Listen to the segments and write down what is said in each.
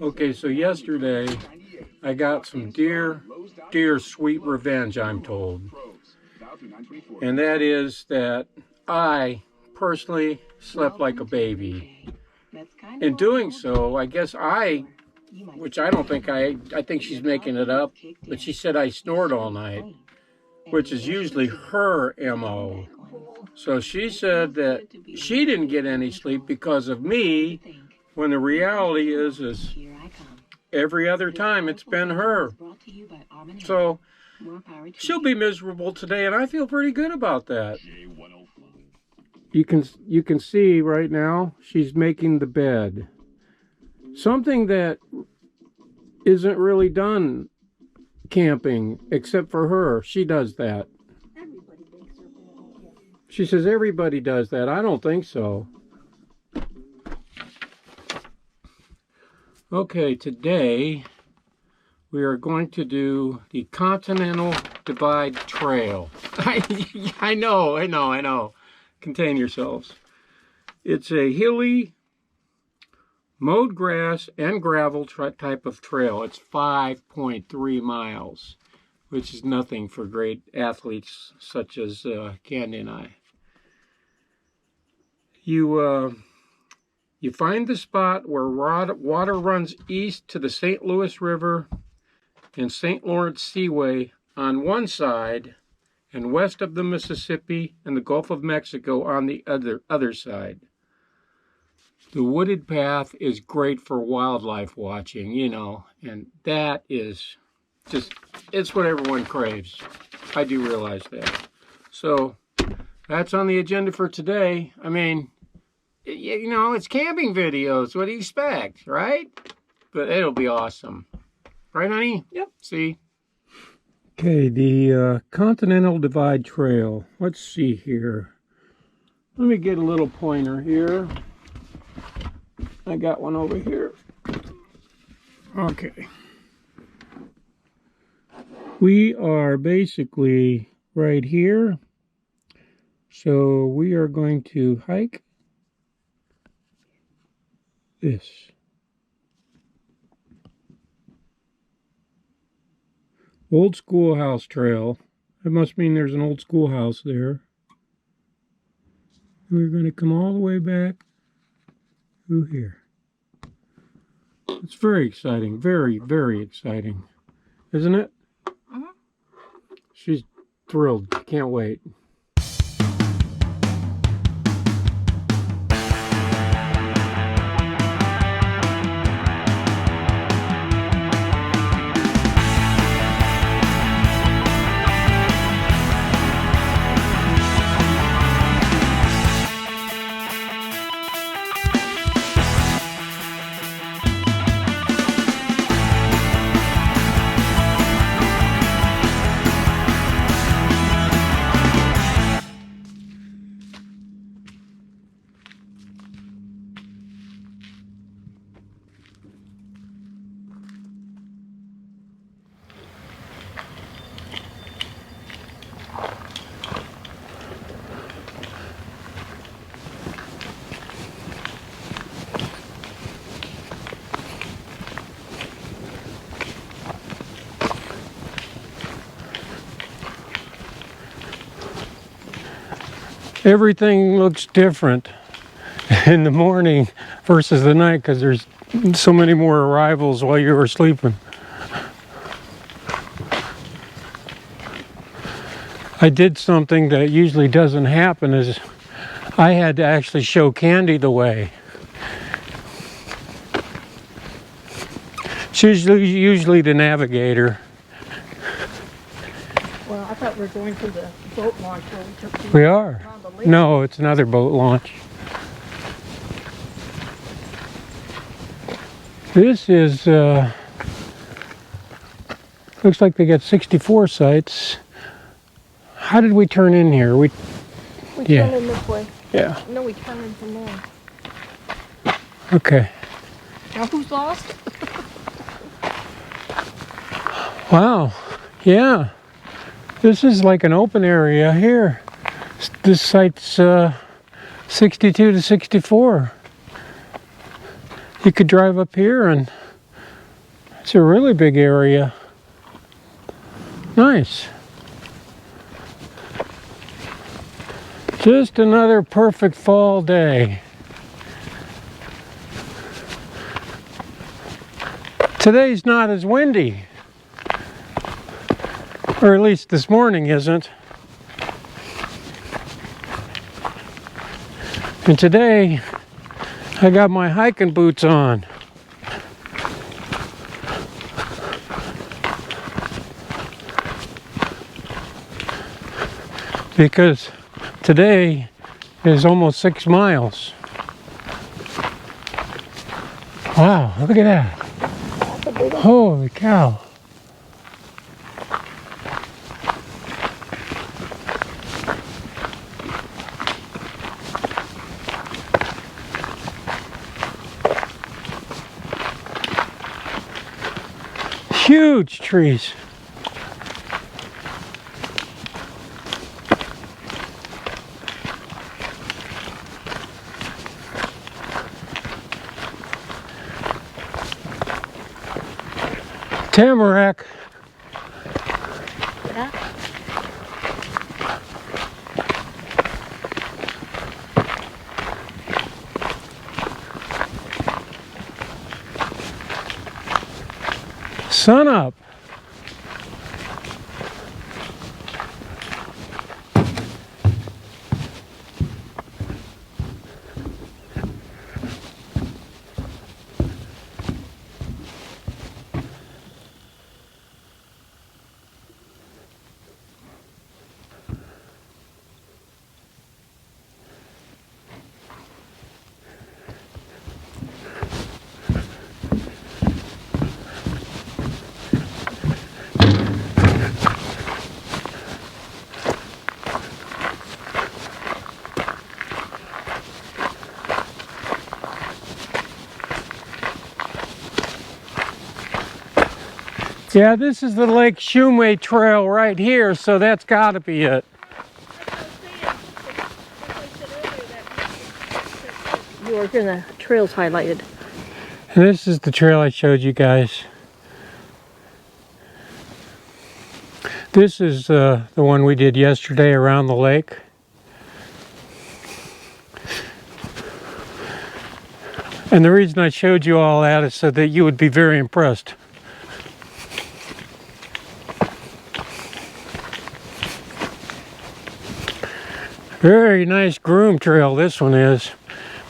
Okay, so yesterday I got some dear sweet revenge, I'm told. And that is that I personally slept like a baby. In doing so, I guess which I don't think I think she's making it up, but she said I snored all night, which is usually her MO. So she said that she didn't get any sleep because of me, when the reality is every other time it's been her. So she'll be miserable today, and I feel pretty good about that. You can see right now she's making the bed. Something that isn't really done camping except for her. She does that. She says everybody does that. I don't think so. Okay, today we are going to do the Continental Divide Trail. I know. Contain yourselves. It's a hilly, mowed grass and gravel type of trail. It's 5.3 miles, which is nothing for great athletes such as Candy and I. You find the spot where water runs east to the St. Louis River and St. Lawrence Seaway on one side, and west of the Mississippi and the Gulf of Mexico on the other side. The wooded path is great for wildlife watching, and that is just, it's what everyone craves. I do realize that. So that's on the agenda for today. I mean, it's camping videos. What do you expect, right? But it'll be awesome. Right, honey? Yep. See? Okay, the Continental Divide Trail. Let's see here. Let me get a little pointer here. I got one over here. Okay. We are basically right here. So we are going to hike this. Old schoolhouse trail. That must mean there's an old schoolhouse there. We're going to come all the way back through here. It's very exciting. Very, very exciting. Isn't it? Mm-hmm. She's thrilled. Can't wait. Everything looks different in the morning versus the night because there's so many more arrivals while you were sleeping. I did something that usually doesn't happen, is I had to actually show Candy the way. She's usually the navigator. Well, I thought we were going to the boat launch where we took you. We are. No, it's another boat launch. This is, looks like they got 64 sites. How did we turn in here? We turned in this way. Yeah. No, we turned in from there. Okay. Now who's lost? Wow. Yeah. This is like an open area here. This site's 62 to 64. You could drive up here and it's a really big area. Nice. Just another perfect fall day. Today's not as windy. Or at least this morning isn't. And today, I got my hiking boots on. Because today is almost 6 miles. Wow, look at that. Holy cow. Huge trees. Tamarack. Yeah. Sun up. Yeah, this is the Lake Shumway Trail right here, so that's got to be it. You were in the trails highlighted. And this is the trail I showed you guys. This is the one we did yesterday around the lake. And the reason I showed you all that is so that you would be very impressed. Very nice groom trail this one is.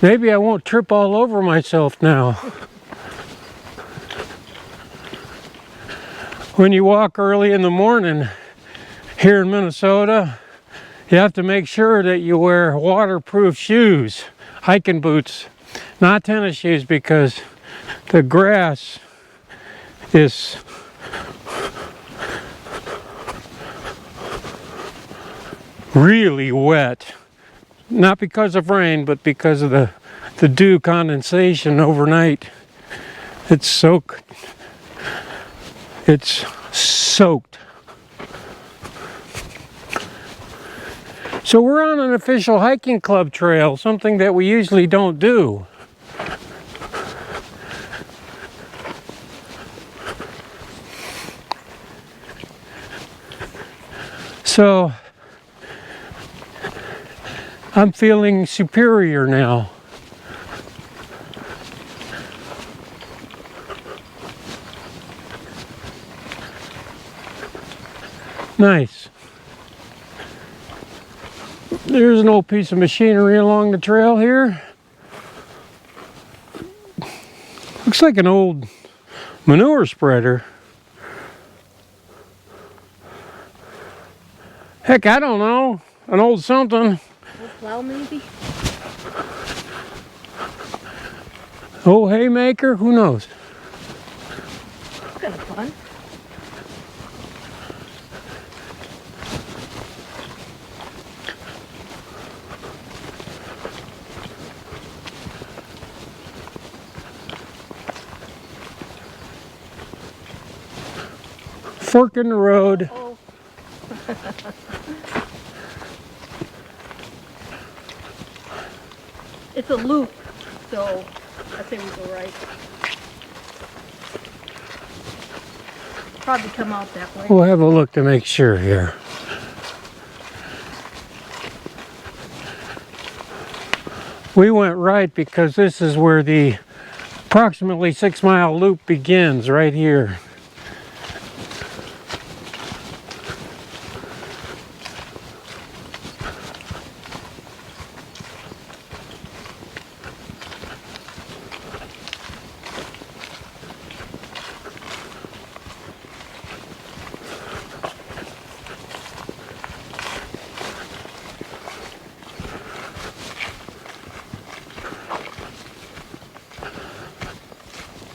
Maybe I won't trip all over myself now. When you walk early in the morning here in Minnesota, you have to make sure that you wear waterproof shoes, hiking boots, not tennis shoes, because the grass is really wet. Not because of rain, but because of the dew condensation overnight. It's soaked. It's soaked. So we're on an official hiking club trail, something that we usually don't do. So I'm feeling superior now. Nice. There's an old piece of machinery along the trail here. Looks like an old manure spreader. Heck, I don't know. An old something. Plow maybe? Old haymaker? Who knows? Kind of fun. Fork in the road. Oh. It's a loop, so I I say we go right. Probably come out that way. We'll have a look to make sure here. We went right because this is where the approximately 6-mile loop begins, right here.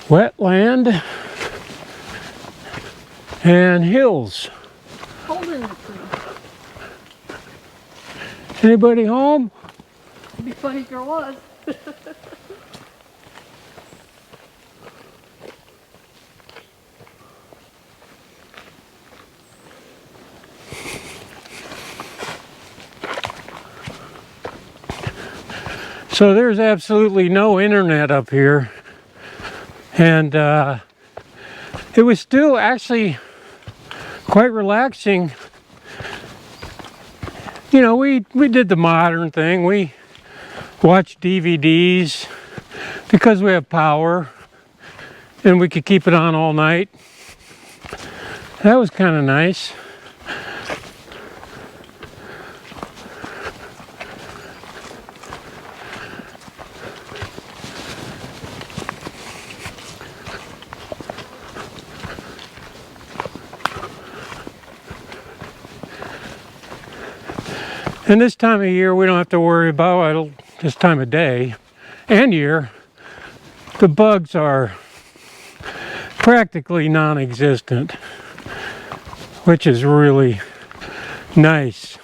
Wetland and hills. Holding the tree. Anybody home? It'd be funny if there was. So there's absolutely no internet up here. And it was still actually quite relaxing. You know, we did the modern thing. We watched DVDs because we have power and we could keep it on all night. That was kind of nice. And this time of year, we don't have to worry about this time of day and year. The bugs are practically non-existent, which is really nice.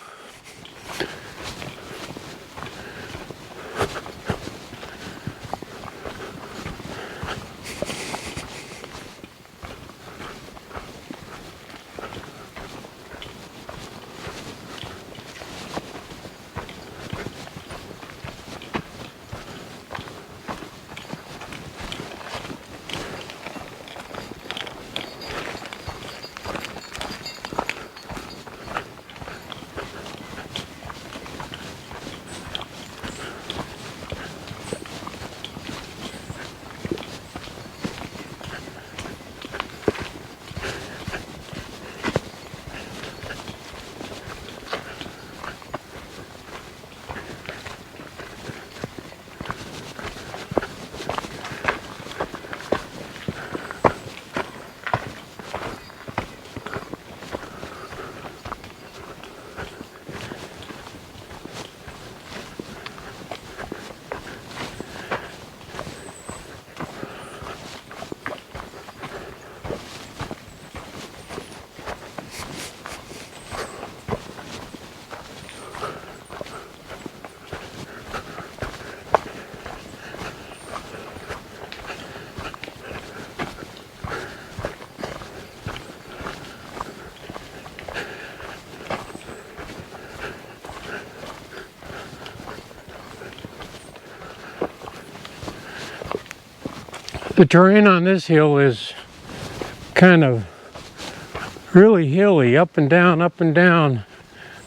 The terrain on this hill is kind of really hilly, up and down, up and down.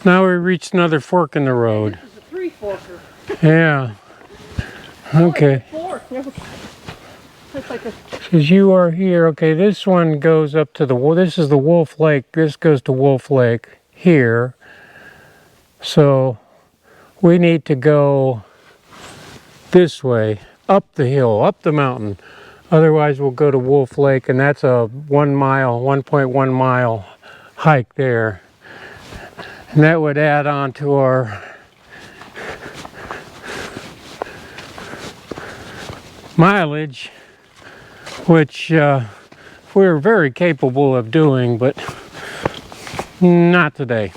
Now we reached another fork in the road. This is a three-forker. Yeah. Okay. Four. It's like a... Because you are here, okay, this one goes up to this is the Wolf Lake. This goes to Wolf Lake here. So we need to go this way, up the hill, up the mountain. Otherwise we'll go to Wolf Lake, and that's a 1.1 mile hike there. And that would add on to our mileage, which we're very capable of doing, but not today.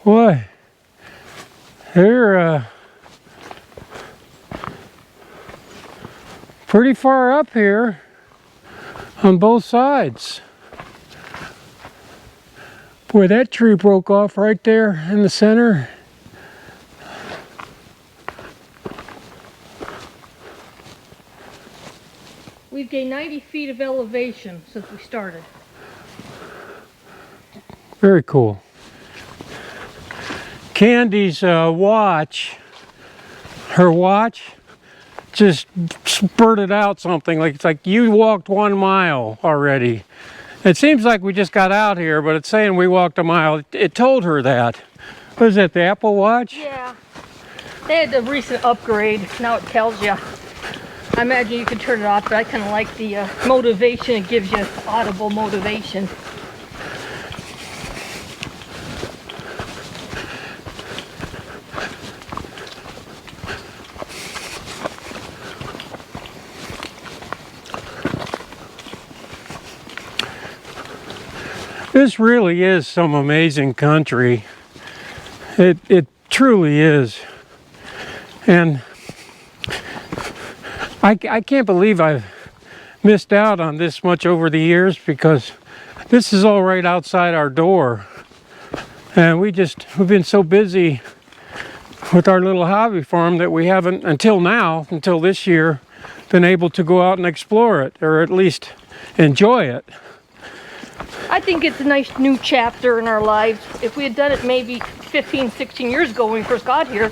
Boy, they're pretty far up here on both sides. Boy, that tree broke off right there in the center. We've gained 90 feet of elevation since we started. Very cool. Candy's watch, her watch, just spurted out something like it's like you walked 1 mile already. It seems like we just got out here, but it's saying we walked a mile. It told her that. What is that, the Apple Watch? Yeah. They had the recent upgrade. Now it tells you. I imagine you can turn it off, but I kind of like the motivation. It gives you audible motivation. This really is some amazing country. It truly is. And I can't believe I've missed out on this much over the years, because this is all right outside our door. And we've been so busy with our little hobby farm that we haven't, until now, until this year, been able to go out and explore it, or at least enjoy it. I think it's a nice new chapter in our lives. If we had done it maybe 15, 16 years ago when we first got here,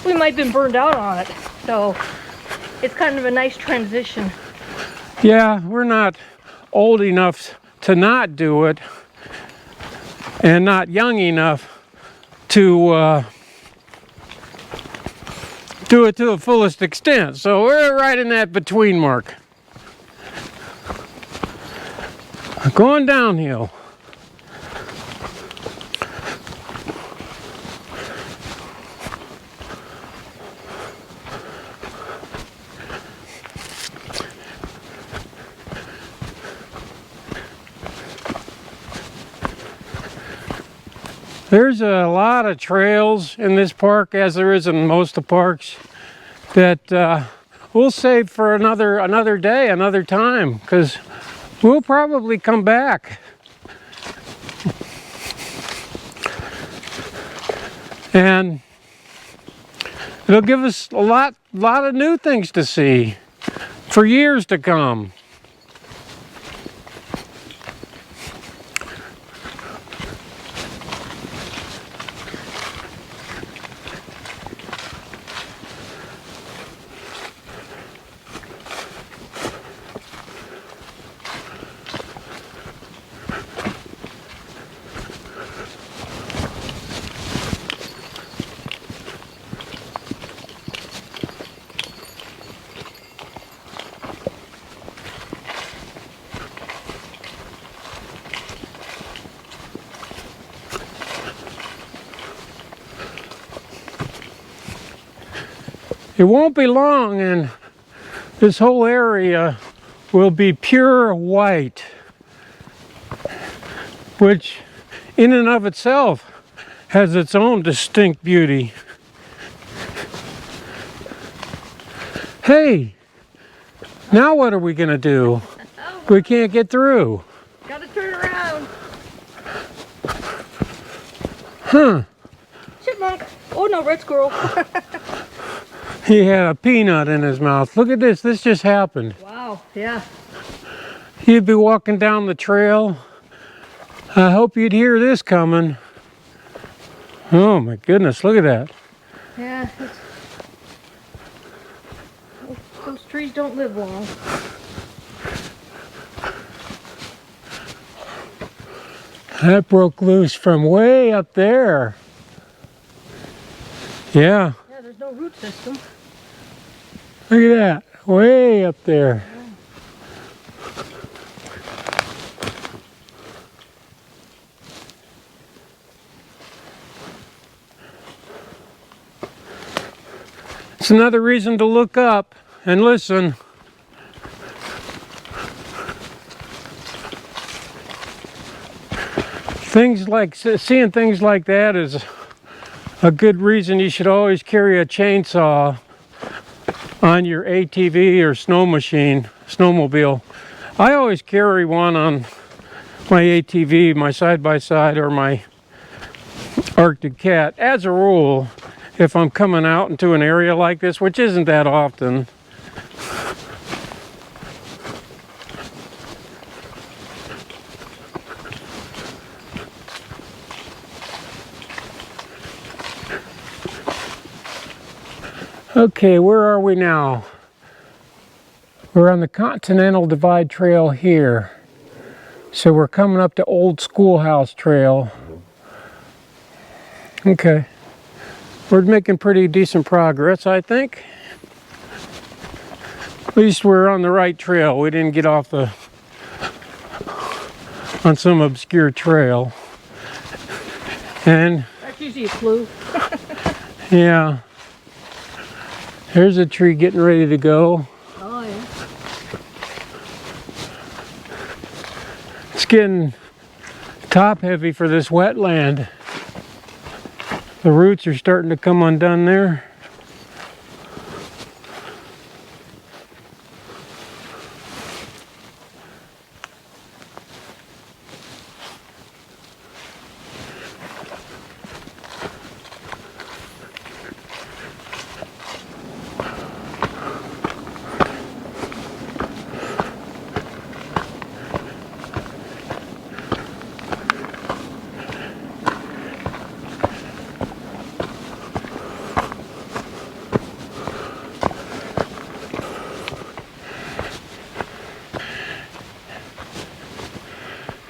we might have been burned out on it. So it's kind of a nice transition. Yeah, we're not old enough to not do it, and not young enough to do it to the fullest extent. So we're right in that between mark. Going downhill. There's a lot of trails in this park, as there is in most of the parks, that we'll save for another day, another time, because we'll probably come back. And it'll give us a lot of new things to see for years to come. It won't be long and this whole area will be pure white, which in and of itself has its own distinct beauty. Hey, now what are we gonna do? We can't get through. Gotta turn around. Huh. Chipmunk. Oh no, red squirrel. He had a peanut in his mouth. Look at this. This just happened. Wow, yeah. You'd be walking down the trail. I hope you'd hear this coming. Oh my goodness, look at that. Yeah, those trees don't live long. That broke loose from way up there. Yeah. Yeah, there's no root system. Look at that, way up there. It's another reason to look up and listen. Seeing things like that is a good reason you should always carry a chainsaw on your ATV or snowmobile. I always carry one on my ATV, my side-by-side, or my Arctic Cat. As a rule, if I'm coming out into an area like this, which isn't that often, Okay, where are we now? We're on the Continental Divide Trail here. So we're coming up to Old Schoolhouse Trail. Okay. We're making pretty decent progress, I think. At least we're on the right trail. We didn't get off on some obscure trail. And That's usually a clue. yeah. There's a tree getting ready to go. Oh, yeah. It's getting top heavy for this wetland. The roots are starting to come undone there.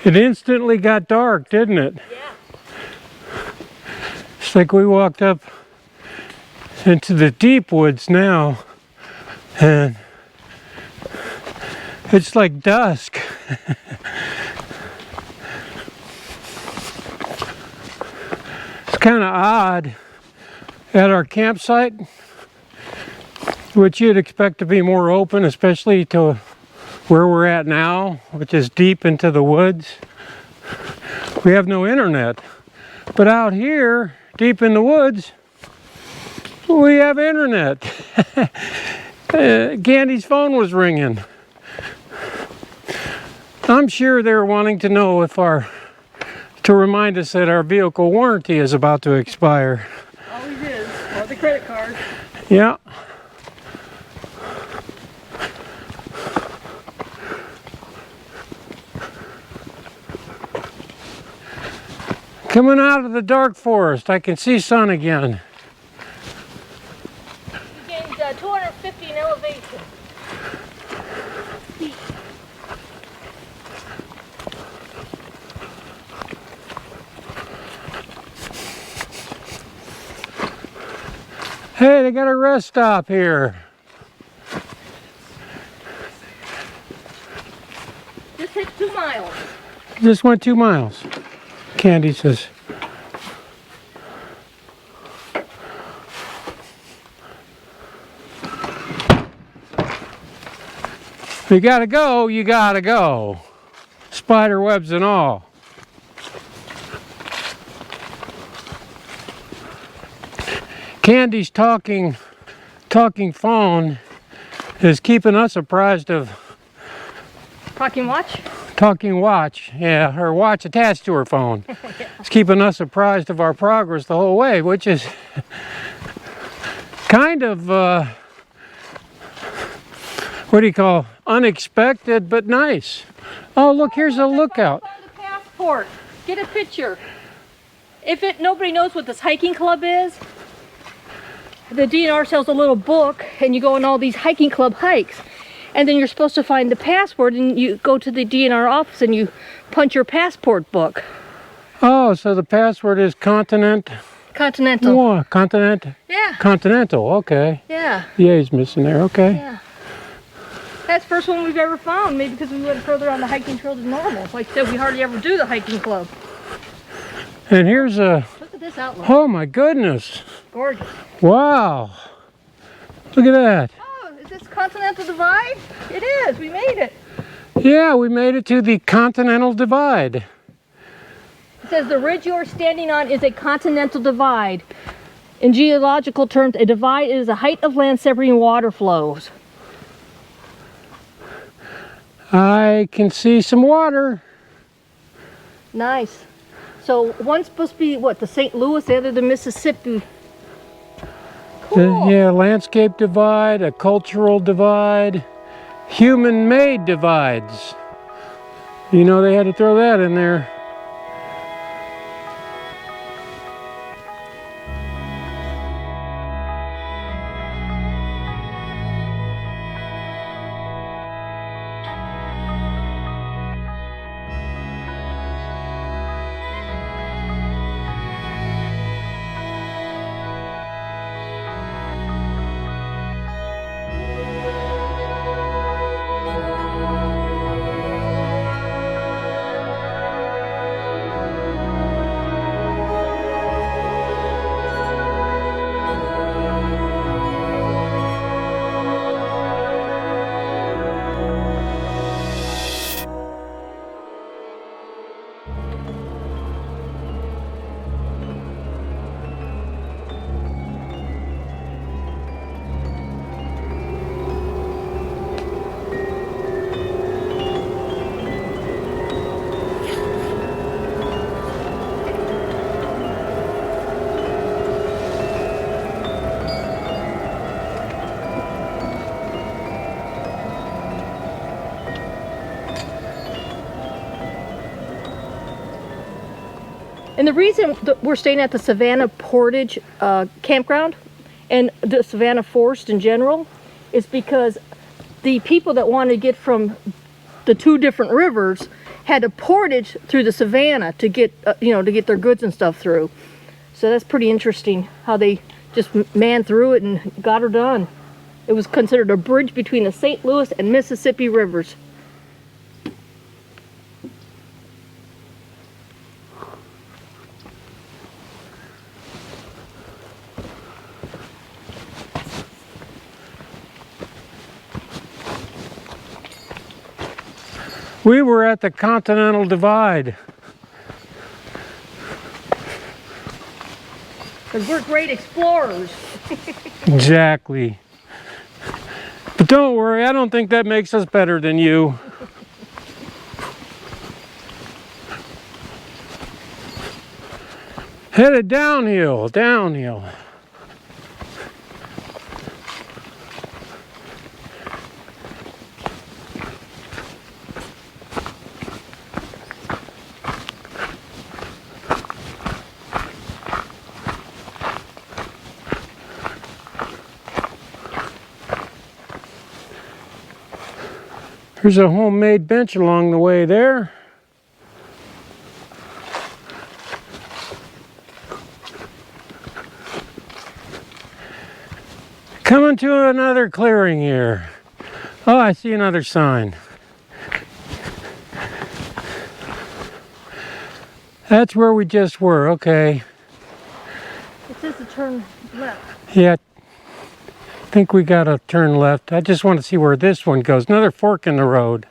It instantly got dark, didn't it? Yeah. It's like we walked up into the deep woods now, and it's like dusk. It's kind of odd at our campsite, which you'd expect to be more open, especially to where we're at now, which is deep into the woods. We have no internet. But out here, deep in the woods, we have internet. Candy's phone was ringing. I'm sure they were wanting to know if to remind us that our vehicle warranty is about to expire. Always is. Or the credit card. Yeah. Coming out of the dark forest, I can see sun again. We gained 250 in elevation. Feet. Hey, they got a rest stop here. Just hit 2 miles. Just went 2 miles. Candy says. You gotta go, you gotta go. Spider webs and all. Candy's talking phone is keeping us apprised of Talking watch? talking watch. Yeah, her watch attached to her phone. Yeah. It's keeping us apprised of our progress the whole way, which is kind of what do you call, unexpected but nice. Oh, look, here's a lookout. Find the passport. Get a picture. Nobody knows what this hiking club is, the DNR sells a little book, and you go on all these hiking club hikes, and then you're supposed to find the passport, and you go to the DNR office and you punch your passport book. Oh, so the password is Continental. Continental. Oh, Continent. Yeah. Continental. Okay. Yeah. The A's missing there. Okay. Yeah. That's the first one we've ever found, maybe because we went further on the hiking trail than normal. Like I said, we hardly ever do the hiking club. And here's a. Look at this outlook. Oh my goodness. Gorgeous. Wow. Look at that. Oh, is this Continental Divide? It is. We made it. Yeah, we made it to the Continental Divide. It says the ridge you are standing on is a continental divide. In geological terms, a divide is a height of land separating water flows. I can see some water. Nice. So one's supposed to be, what, the St. Louis, the other the Mississippi. Cool. Yeah, landscape divide, a cultural divide, human-made divides. You know, they had to throw that in there. And the reason that we're staying at the Savannah Portage campground and the Savannah Forest in general is because the people that wanted to get from the two different rivers had to portage through the Savannah to get, to get their goods and stuff through. So that's pretty interesting how they just manned through it and got her done. It was considered a bridge between the St. Louis and Mississippi rivers. We were at the Continental Divide. Because we're great explorers. Exactly. But don't worry, I don't think that makes us better than you. Headed downhill, downhill. There's a homemade bench along the way there. Coming to another clearing here. Oh, I see another sign. That's where we just were, okay. It says to turn left. Yeah, I think we gotta turn left. I just want to see where this one goes. Another fork in the road.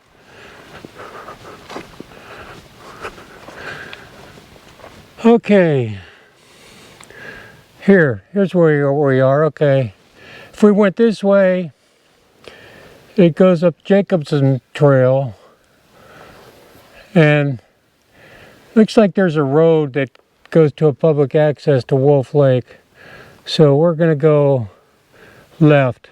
Okay. Here's where we are, okay. If we went this way, it goes up Jacobson Trail. And looks like there's a road that goes to a public access to Wolf Lake. So we're gonna go left.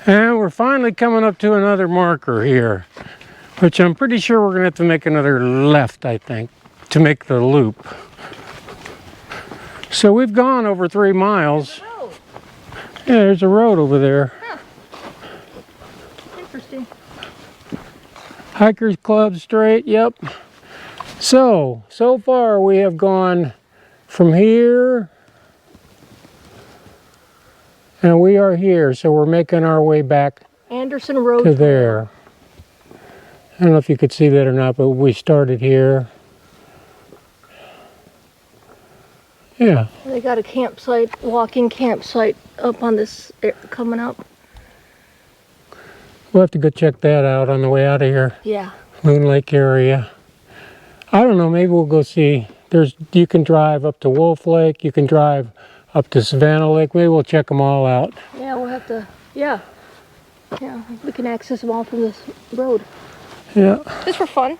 And we're finally coming up to another marker here, which I'm pretty sure we're gonna have to make another left, I think, to make the loop. So we've gone over 3 miles. Yeah, there's a road over there. Huh. Interesting. Hikers Club straight, yep. So far we have gone from here, and we are here, so we're making our way back Anderson Road to there. I don't know if you could see that or not, but we started here. Yeah. They got a campsite, walking campsite up on this coming up. We'll have to go check that out on the way out of here. Yeah. Loon Lake area. I don't know, maybe we'll go see. You can drive up to Wolf Lake, you can drive up to Savannah Lake. Maybe we'll check them all out. Yeah, we'll have to, yeah, we can access them all from this road. Yeah. Just for fun.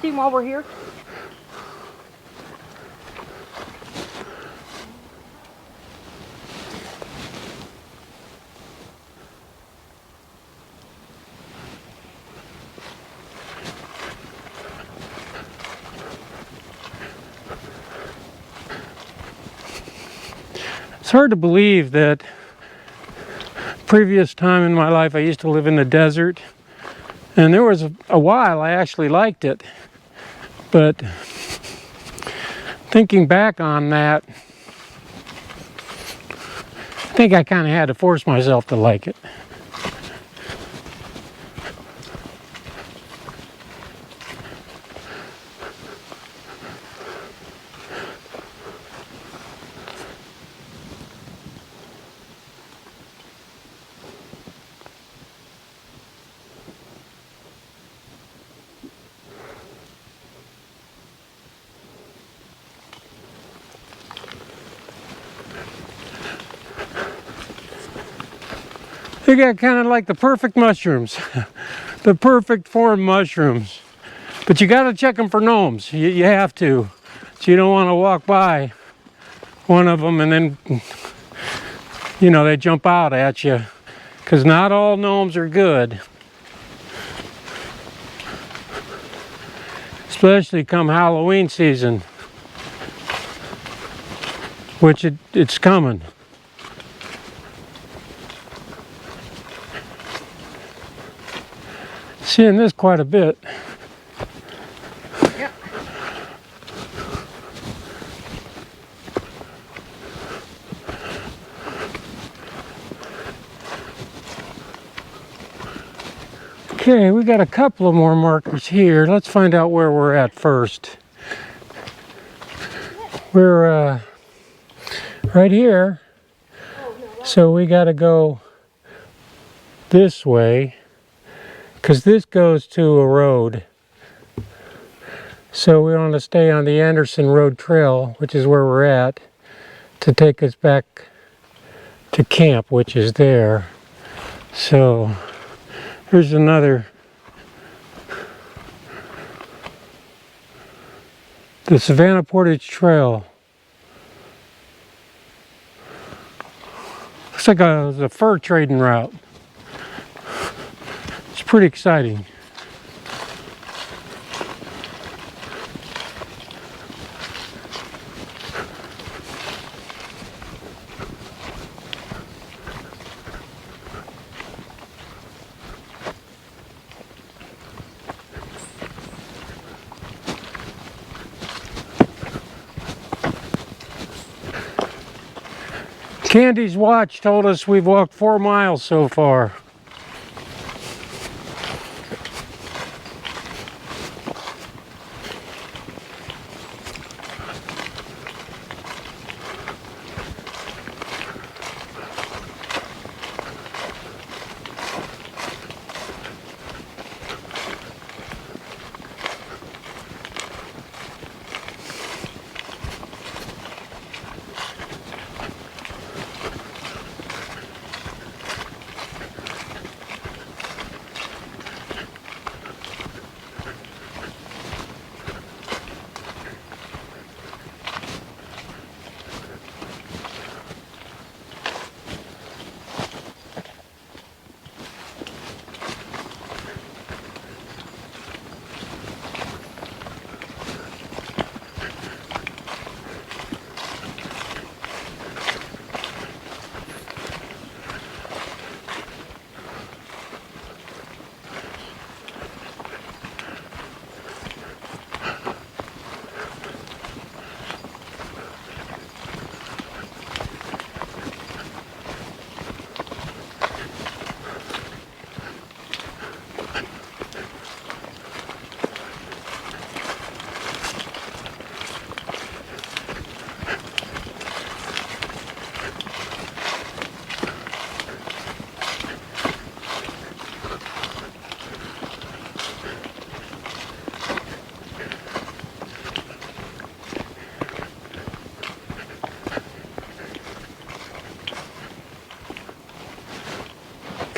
See them while we're here. It's hard to believe that previous time in my life I used to live in the desert, and there was a while I actually liked it, but thinking back on that, I think I kind of had to force myself to like it. They got kind of like the perfect mushrooms, the perfect form mushrooms. But you got to check them for gnomes. You have to. So you don't want to walk by one of them and then, you know, they jump out at you. Because not all gnomes are good. Especially come Halloween season. Which it's coming. Seeing this quite a bit. Yeah. Okay, we got a couple of more markers here. Let's find out where we're at first. We're right here. So we got to go this way, because this goes to a road. So we want to stay on the Anderson Road Trail, which is where we're at, to take us back to camp, which is there. So here's another, the Savannah Portage Trail. Looks like a fur trading route. It's pretty exciting. Candy's watch told us we've walked 4 miles so far.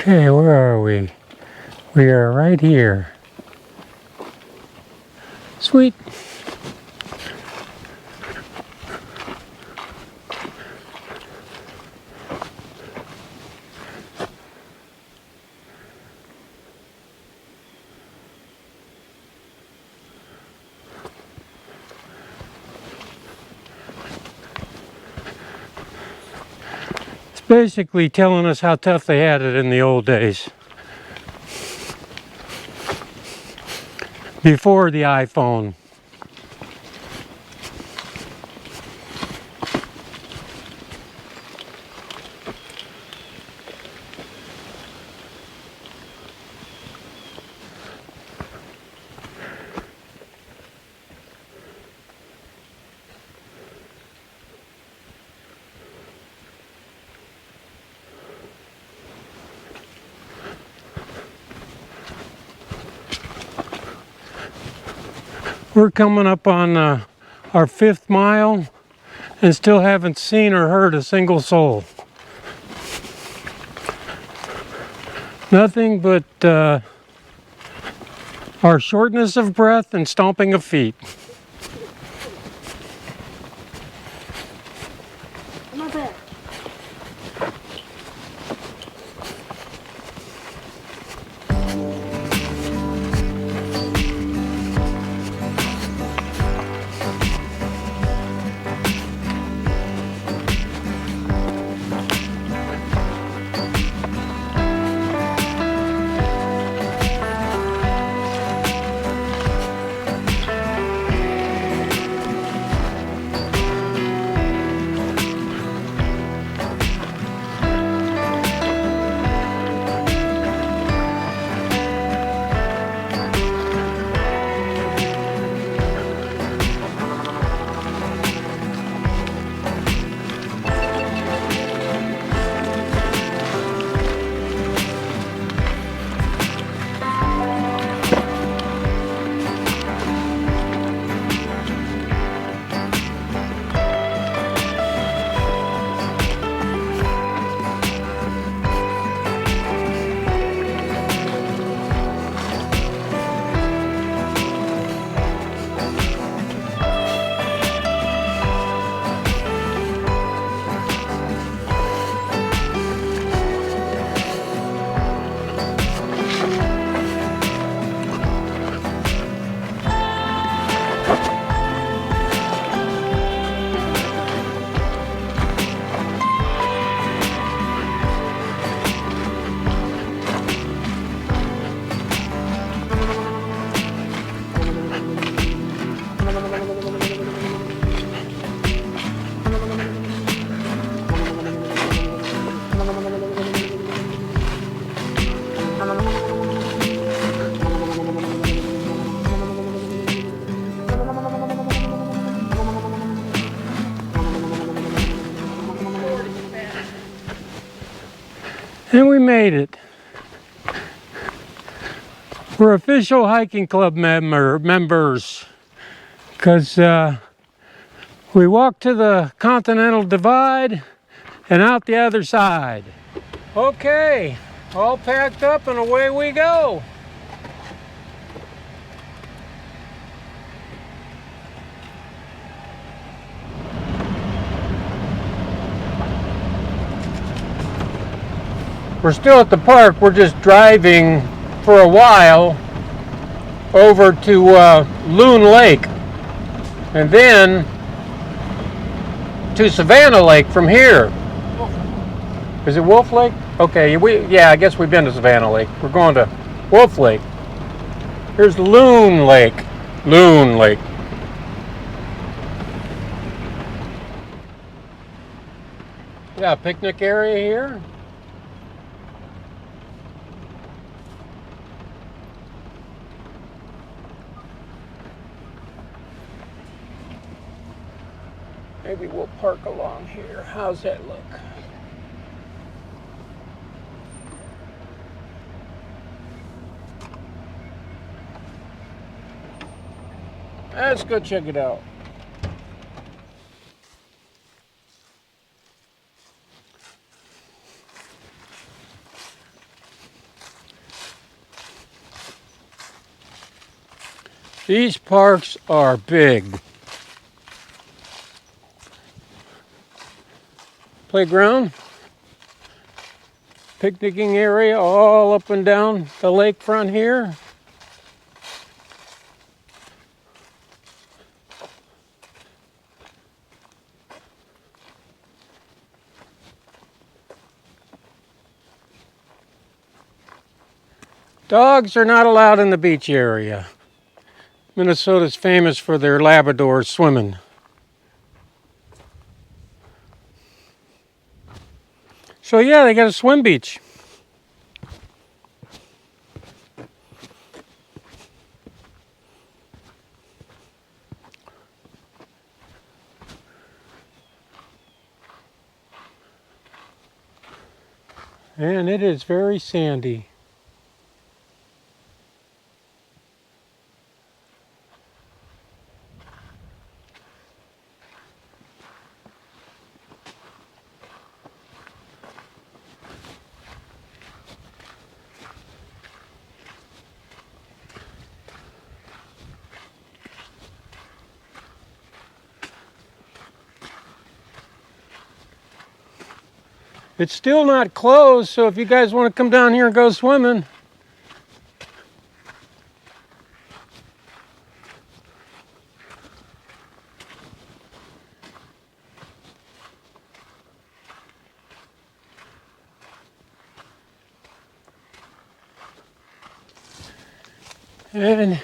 Okay, where are we? We are right here. Sweet. basically telling us how tough they had it in the old days. Before the iPhone. We're coming up on our 5th mile and still haven't seen or heard a single soul. Nothing but our shortness of breath and stomping of feet. Not bad. And we made it. We're official hiking club members because we walked to the Continental Divide and out the other side. Okay, all packed up and away we go. We're still at the park. We're just driving for a while over to Loon Lake and then to Savannah Lake from here. Is it Wolf Lake? Okay, yeah, I guess we've been to Savannah Lake. We're going to Wolf Lake. Here's Loon Lake. Loon Lake. Yeah, picnic area here. Maybe we'll park along here. How's that look? Let's go check it out. These parks are big. Playground, picnicking area all up and down the lakefront here. Dogs are not allowed in the beach area. Minnesota's famous for their Labradors swimming. So yeah, they got a swim beach. And it is very sandy. It's still not closed, so if you guys want to come down here and go swimming. And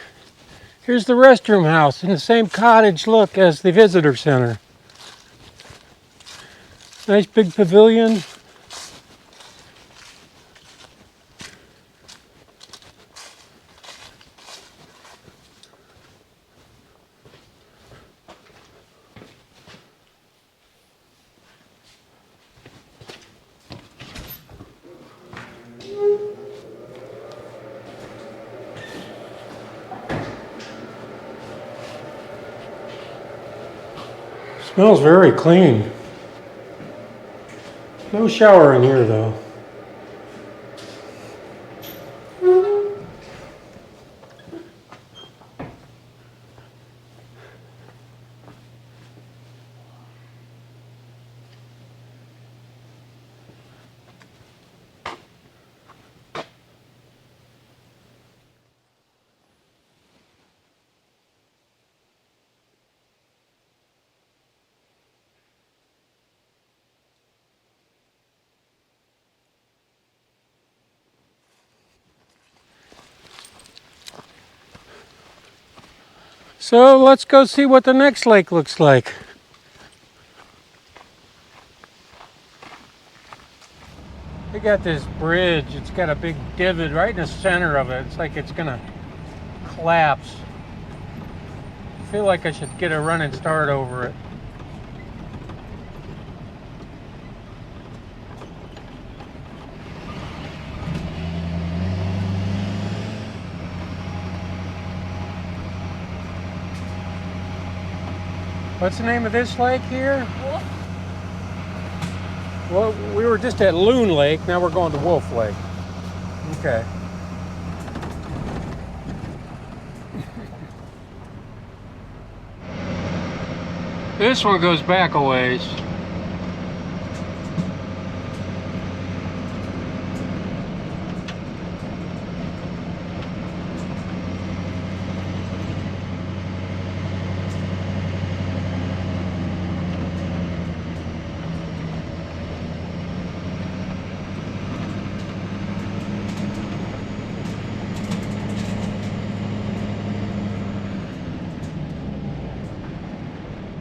here's the restroom house in the same cottage look as the visitor center. Nice big pavilion. Smells very clean. No shower in here though. So let's go see what the next lake looks like. They got this bridge. It's got a big divot right in the center of it. It's like it's gonna collapse. I feel like I should get a running start over it. What's the name of this lake here? Wolf. Well, we were just at Loon Lake. Now we're going to Wolf Lake. Okay. This one goes back a ways.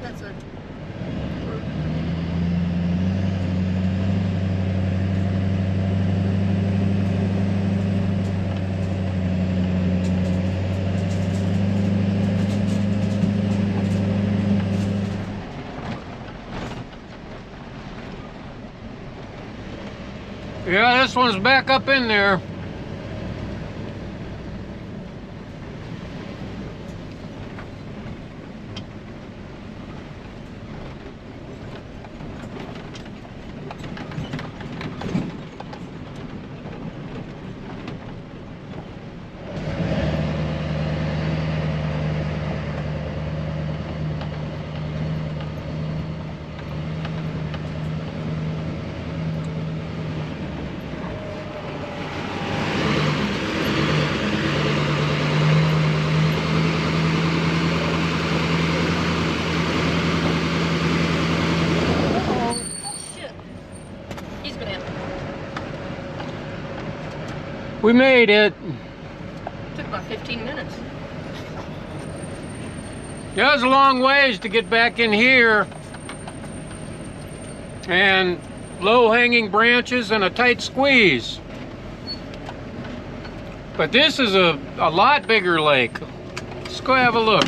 That's a. Yeah, this one's back up in there. We made it. took about 15 minutes. Yeah, it was a long ways to get back in here. And low-hanging branches and a tight squeeze. But this is a lot bigger lake. Let's go have a look.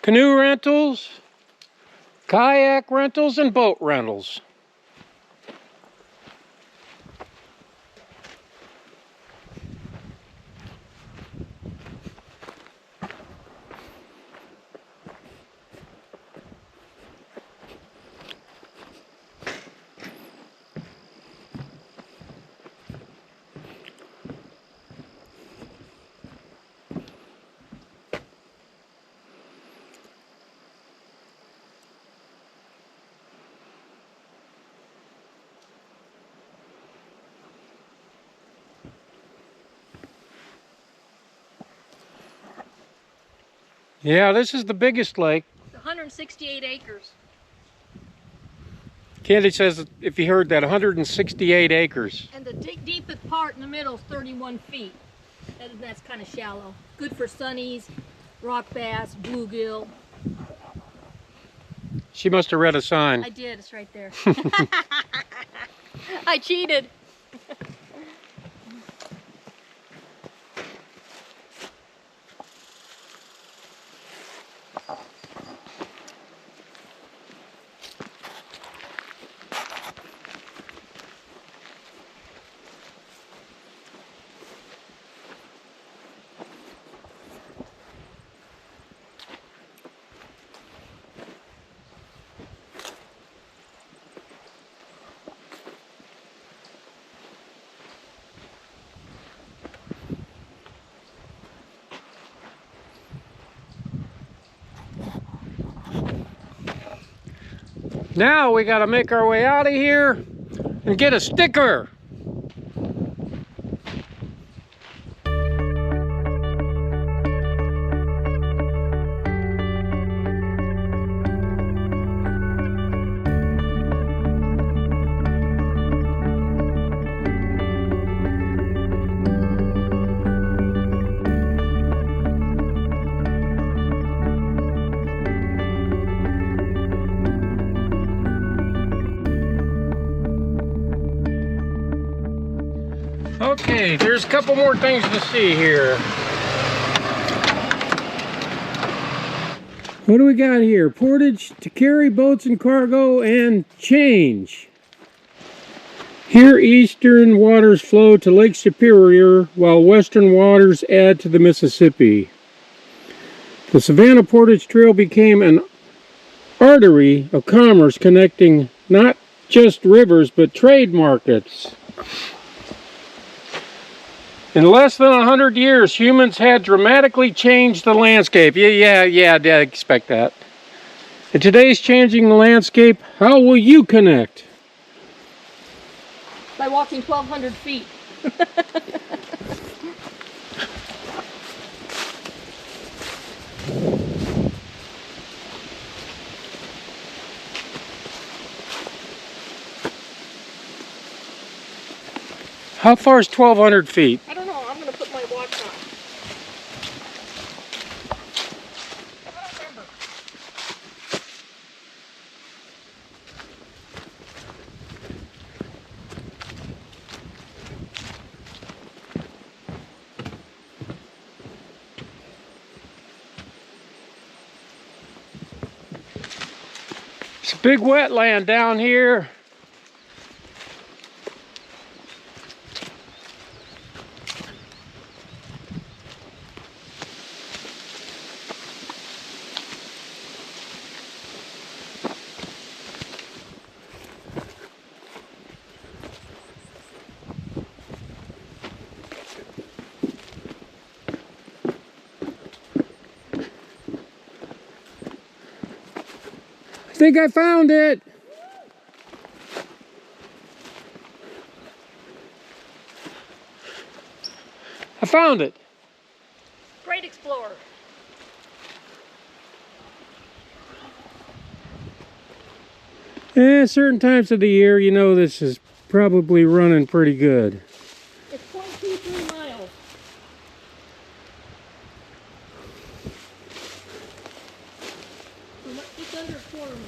Canoe rentals, kayak rentals, and boat rentals. Yeah, this is the biggest lake. 168 acres. Candy says, if you heard that, 168 acres. And the deepest part in the middle is 31 feet. That's kind of shallow. Good for sunnies, rock bass, bluegill. She must have read a sign. I did, it's right there. I cheated. Now we got to make our way out of here and get a sticker. Okay, there's a couple more things to see here. What do we got here? Portage to carry boats and cargo and change. Here eastern waters flow to Lake Superior while western waters add to the Mississippi. The Savannah Portage Trail became an artery of commerce connecting not just rivers but trade markets. In less than 100 years, humans had dramatically changed the landscape. Yeah, I expect that. In today's changing landscape, how will you connect? By walking 1,200 feet. How far is 1,200 feet? I don't know. I'm going to put my watch on. I don't remember. It's a big wetland down here. I think I found it. found it. Great explorer. Certain times of the year, you know, this is probably running pretty good. It's 0.23 miles. It's under a quarter mile.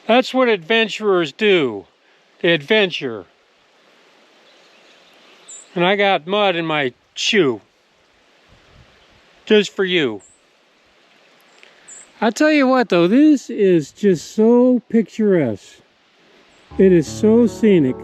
That's what adventurers do. They adventure. And I got mud in my shoe. Just for you. I'll tell you what though, this is just so picturesque. It is so scenic.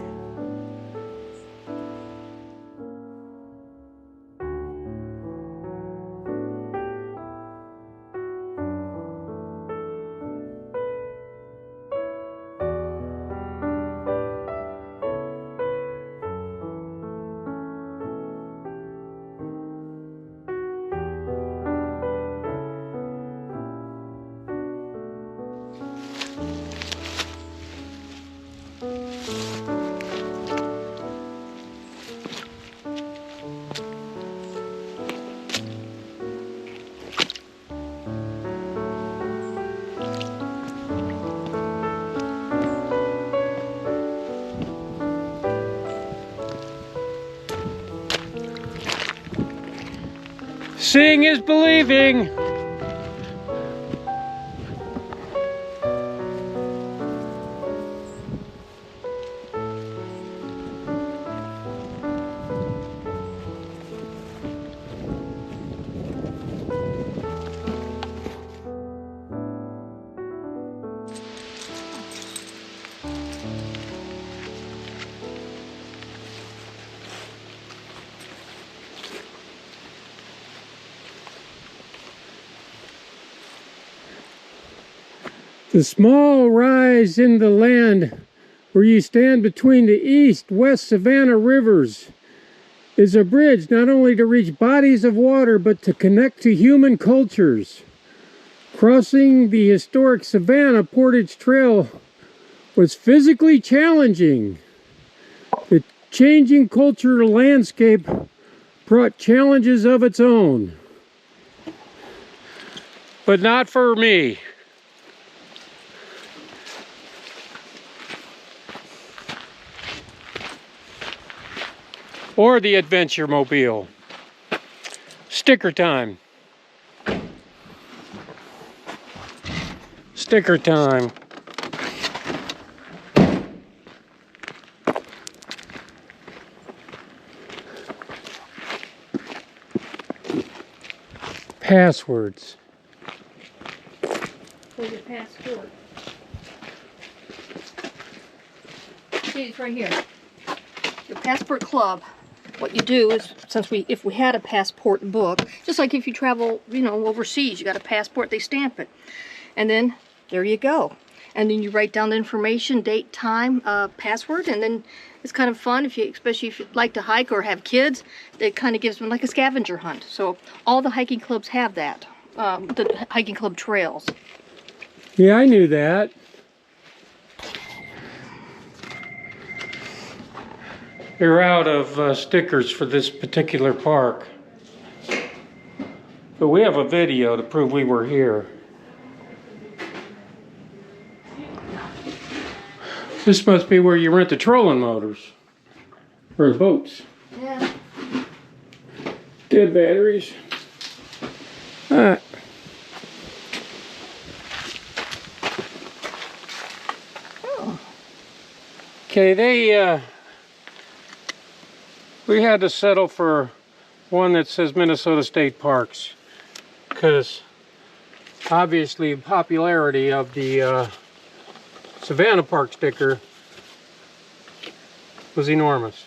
Seeing is believing. The small rise in the land where you stand between the east-west Savannah rivers is a bridge not only to reach bodies of water but to connect to human cultures. Crossing the historic Savannah Portage Trail was physically challenging. The changing cultural landscape brought challenges of its own. But not for me. Or the Adventure Mobile. Sticker time. Sticker time. Passwords. For your passport. See, it's right here. Your passport club. What you do is, if we had a passport book, just like if you travel, you know, overseas, you got a passport, they stamp it. And then, there you go. And then you write down the information, date, time, password, and then it's kind of fun, especially if you like to hike or have kids. It kind of gives them like a scavenger hunt. So all the hiking clubs have that, the hiking club trails. Yeah, I knew that. They're out of stickers for this particular park. But we have a video to prove we were here. This must be where you rent the trolling motors. Or the boats. Yeah. Dead batteries. Alright. Oh. Okay, we had to settle for one that says Minnesota State Parks because Obviously, the popularity of the Savannah Park sticker was enormous.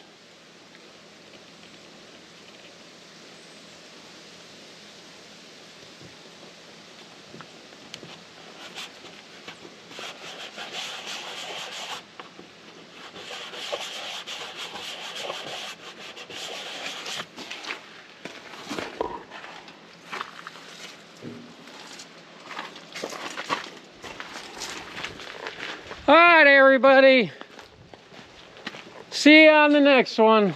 All right, everybody. See you on the next one.